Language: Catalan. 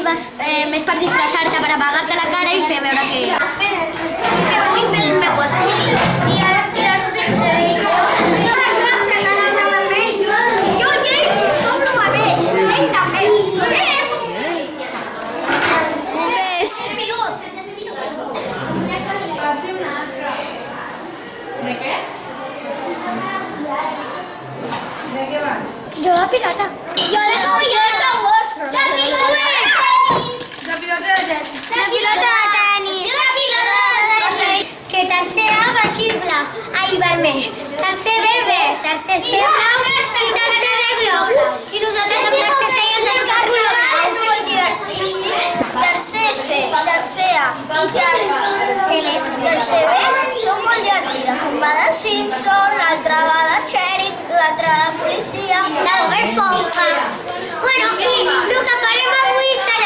més per disfressar-te, per apagar-te la cara i fer veure que vull fer el meu estil. I ara les trinxeres. Jo i ell som el mateix. Ell també. ¿De qué? ¿De qué va? Jo de pirata. Jo de Star Wars. De tenis. La pilota de tenis. De pilota de tenis. Jo de pilota de tenis. Que tercer A baixir-la. Ai, vermell. Tercer B, verd. Tercer C, blau. I tercer D, groc. I nosaltres amb tercer C i ens ha tocat color. És molt divertit, sí. Tercer C, tercer A i tercer B són molt divertides. Un va de Simpson, l'altre va de xèrif, l'altre de policia, de Bob Esponja. Bueno, i el que farem avui serà